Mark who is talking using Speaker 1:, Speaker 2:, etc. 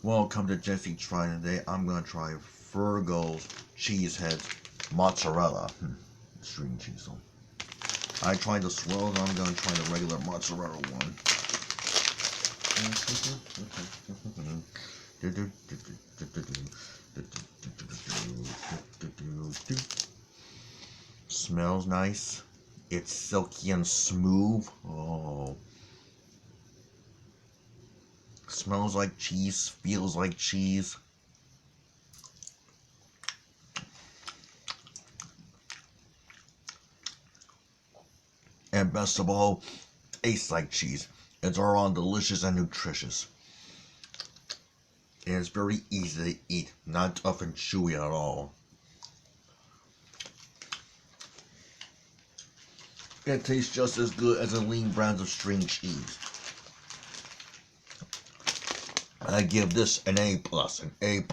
Speaker 1: Welcome to Jesse Try. Today I'm going to try Frigo Cheeseheads Mozzarella. String cheese. I tried the swirl, and I'm going to try the regular mozzarella one. Smells nice. It's silky and smooth. Oh. Smells like cheese, feels like cheese. And best of all, tastes like cheese. It's all delicious and nutritious. And it's very easy to eat, not tough and chewy at all. It tastes just as good as a lean brand of string cheese. I give this an A+, an A+.